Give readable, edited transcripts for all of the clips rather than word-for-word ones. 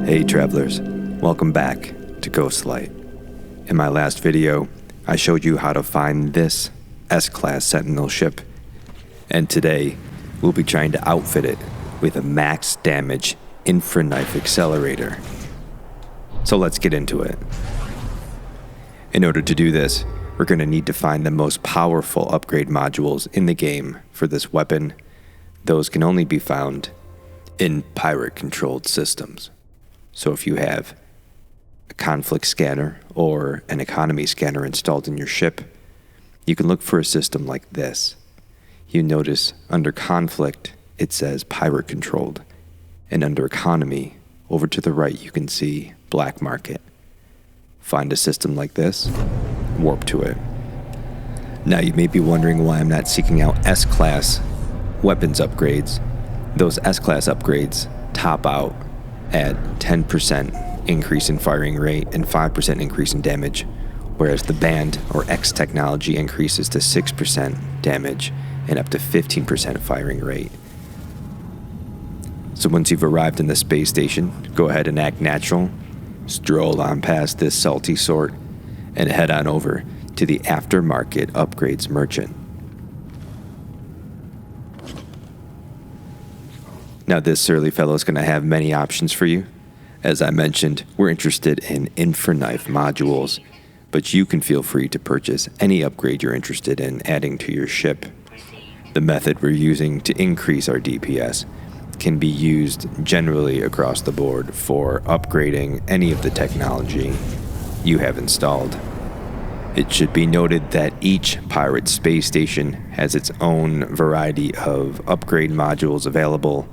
Hey travelers, welcome back to Ghostlight. In my last video, I showed you how to find this S-class Sentinel Ship, and today we'll be trying to outfit it with a max damage Infra-knife accelerator. So let's get into it. In order to do this, we're going to need to find the most powerful upgrade modules in the game for this weapon. Those can only be found in pirate-controlled systems. So if you have a conflict scanner or an economy scanner installed in your ship, you can look for a system like this. You notice under conflict, it says pirate-controlled, and under economy, over to the right, you can see black market. Find a system like this, warp to it. Now you may be wondering why I'm not seeking out S-class weapons upgrades. Those S-class upgrades top out at 10% increase in firing rate and 5% increase in damage, whereas the band or X technology increases to 6% damage and up to 15% firing rate. So once you've arrived in the space station, go ahead and act natural, stroll on past this salty sort, and head on over to the aftermarket upgrades merchant. Now this surly fellow is going to have many options for you. As I mentioned, we're interested in Infra-knife modules, but you can feel free to purchase any upgrade you're interested in adding to your ship. The method we're using to increase our DPS can be used generally across the board for upgrading any of the technology you have installed. It should be noted that each pirate space station has its own variety of upgrade modules available,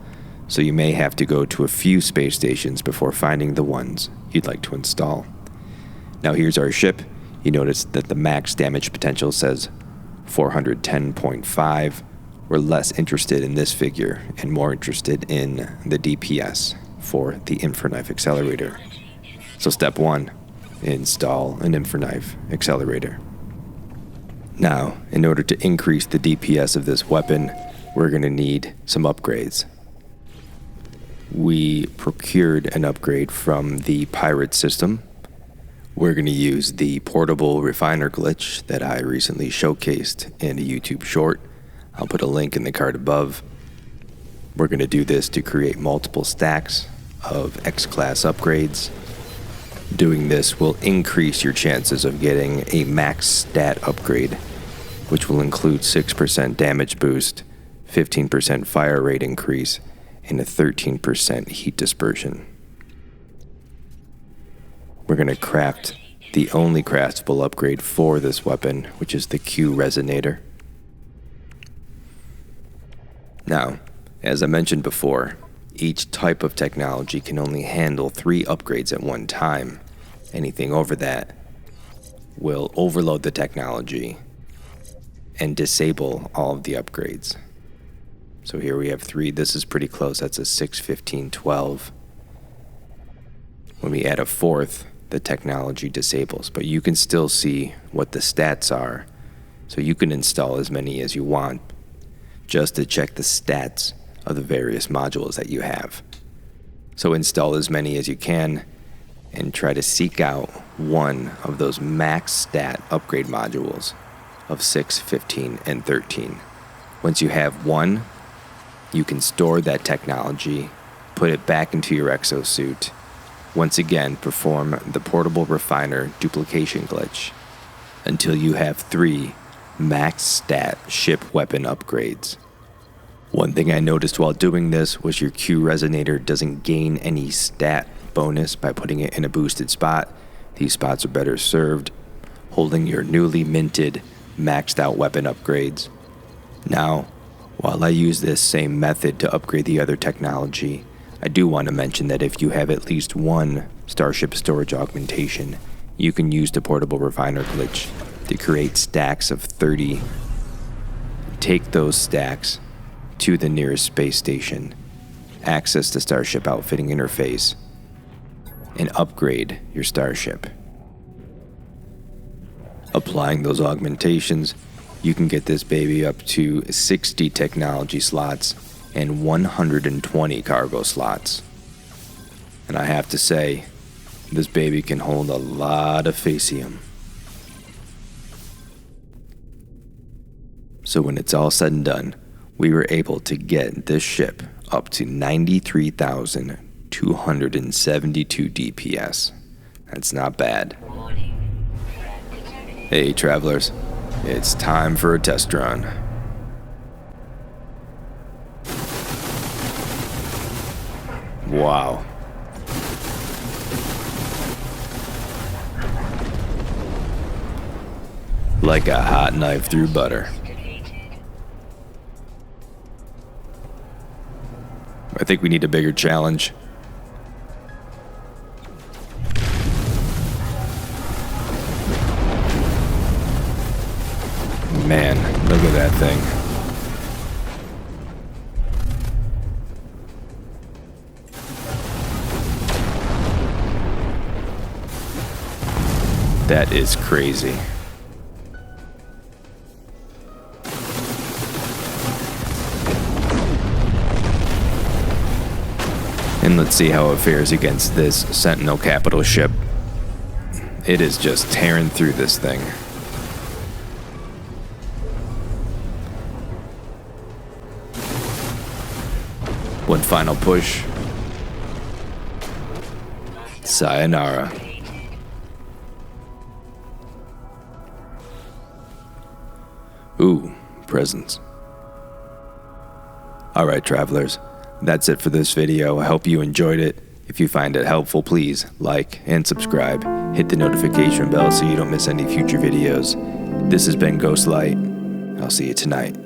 so you may have to go to a few space stations before finding the ones you'd like to install. Now here's our ship. You notice that the max damage potential says 410.5. We're less interested in this figure and more interested in the DPS for the Infra-knife accelerator. So step 1, install an Infra-knife accelerator. Now, in order to increase the DPS of this weapon, we're going to need some upgrades. We procured an upgrade from the pirate system. We're going to use the portable refiner glitch that I recently showcased in a YouTube short. I'll put a link in the card above. We're going to do this to create multiple stacks of X-class upgrades. Doing this will increase your chances of getting a max stat upgrade, which will include 6% damage boost, 15% fire rate increase, and a 13% heat dispersion. We're going to craft the only craftable upgrade for this weapon, which is the Q resonator. Now, as I mentioned before, each type of technology can only handle 3 upgrades at one time. Anything over that will overload the technology and disable all of the upgrades. So here we have 3. This is pretty close. That's a 6, 15, 12. When we add a 4th, the technology disables, but you can still see what the stats are. So you can install as many as you want just to check the stats of the various modules that you have. So install as many as you can and try to seek out one of those max stat upgrade modules of 6, 15, and 13. Once you have one, you can store that technology, put it back into your exosuit. Once again, perform the portable refiner duplication glitch until you have 3 max stat ship weapon upgrades. One thing I noticed while doing this was your Q resonator doesn't gain any stat bonus by putting it in a boosted spot. These spots are better served holding your newly minted maxed out weapon upgrades. Now, while I use this same method to upgrade the other technology, I do want to mention that if you have at least one Starship storage augmentation, you can use the portable refiner glitch to create stacks of 30. Take those stacks to the nearest space station, access the Starship outfitting interface, and upgrade your Starship. Applying those augmentations, you can get this baby up to 60 technology slots and 120 cargo slots. And I have to say, this baby can hold a lot of facium. So when it's all said and done, we were able to get this ship up to 93,272 DPS. That's not bad. Hey travelers, it's time for a test run. Wow. Like a hot knife through butter. I think we need a bigger challenge. Man, look at that thing. That is crazy. And let's see how it fares against this Sentinel capital ship. It is just tearing through this thing. One final push. Sayonara. Ooh, presents. Alright, travelers. That's it for this video. I hope you enjoyed it. If you find it helpful, please like and subscribe. Hit the notification bell so you don't miss any future videos. This has been Ghostlight. I'll see you tonight.